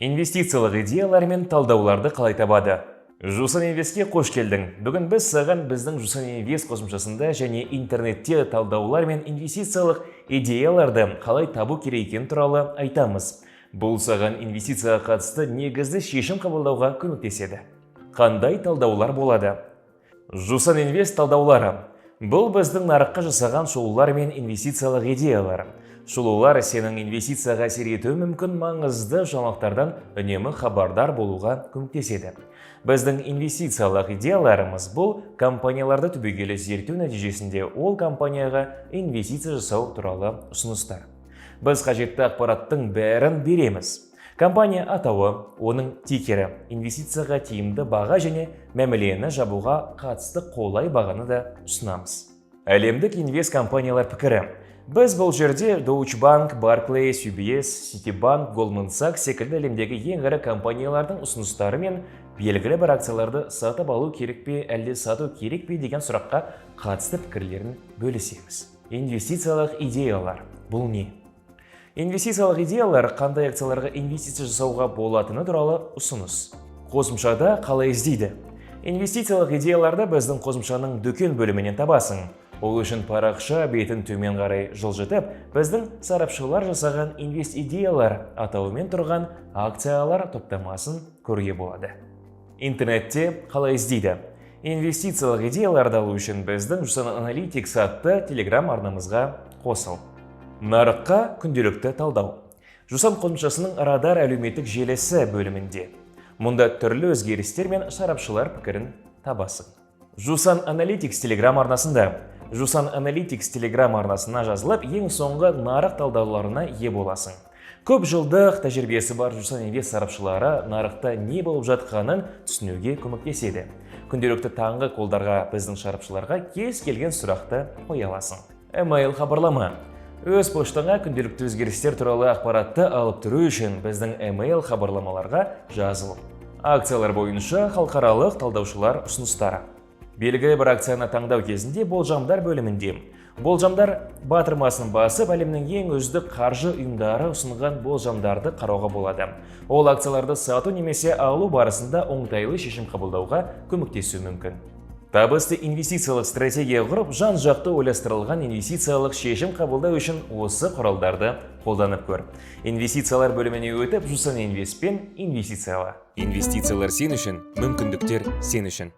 Инвестициялық идеялар мен талдауларды қалай табады? Жусан Инвестке қош келдің. Бүгін біз саған біздің Жусан Инвест қосымшасында және интернетте талдаулар мен инвестициялық идеяларды қалай табу керек екені туралы айтамыз. Бұл саған инвестицияға қатысты негізді шешім қабылдауға көмектеседі. Қандай талдаулар болады? Жусан Инвест талдаулары. Бұл біздің нарыққа жасаған шолулар мен инвестициялық идеялар. Шолулар сенің инвестицияға әсер етуі мүмкін маңызды жаңалықтардан үнемі хабардар болуға көмектеседі. Біздің инвестициялық идеяларымыз бұл компанияларды түбегейлі зерттеу нәтижесінде ол компанияға инвестиция жасау туралы ұсыныстар. Біз қажетті ақпараттың бәрін береміз. Компания атауы, оның тикері, инвестицияға тиімді баға және мәмілені жабуға қатысты қолай бағаны да ұсынамыз. Әлемдік инвест компаниялар пікірі. Біз бұл жерде Deutsche Bank, Barclays, UBS, Citibank, Goldman Sachs секілді әлемдегі ең ірі компаниялардың ұсыныстары мен белгілі бір акцияларды сатып алу керек пе, әлде сату керек пе деген сұраққа қатысты пікірлерін бөлісеміз. Инвестициялық идеялар. Бұл не? Инвестициялық идеялар қандай акцияларға инвестиция жасауға болатыны туралы ұсыныс. Қосымшада қалай іздейді? Инвестициялық идеяларды біздің қосымшаның дүкен бөлімінен табасың. Ол үшін парақша бетін төмен қарай жылжытып, біздің сарапшылар жасаған инвест идеялар атауымен тұрған акциялар топтамасын көруге болады. Интернетте қалай іздейді? Инвестициялық идеяларды алу үшін біздің Жусан Аналитикс атты телеграм арнамызға қосыл. Нарыққа күнделікті талдау. Жусан қосымшасының Радар әлеуметтік желісі бөлімінде. Мұнда түрлі өзгерістер мен сарапшылар пікірін табасың. Жусан Аналитикс телеграм арнасында. Жусан Аналитикс телеграм арнасына жазылып, ең соңғы нарық талдауларына ие боласың. Көп жылдық тәжірибесі бар Жусан Инвест сарапшылары нарықта не болып жатқанын түсінуге көмектеседі. Күнделікті таңғы қолдарға біздің сарапшыларға кез келген сұрақты қоя аласың. Email хабарлама. Өз поштаңа күнделікті өзгерістер туралы ақпаратты алып тұру үшін біздің email хабарламаларға жазылып. Акциялар бойынша халықаралық талдаушылар ұсыныстары. Белгілі бір акцияны таңдау кезінде болжамдар бөлімінде. Болжамдар батырмасын басып, әлемнің ең үздік қаржы ұйымдары ұсынған болжамдарды қарауға болады. Ол акцияларды сату немесе алу барысында оңтайлы шешім қабылдауға көмектесуі мүмкін. Табысты инвестициялық стратегия құрып, жан-жақты ойластырылған инвестициялық шешім қабылдау үшін осы құралдарды қолданып көр. Инвестициялар бөліміне өтіп, Жусан Инвестпен инвестицияла. Инвестициялар сен үшін, мүмкіндіктер сен үшін.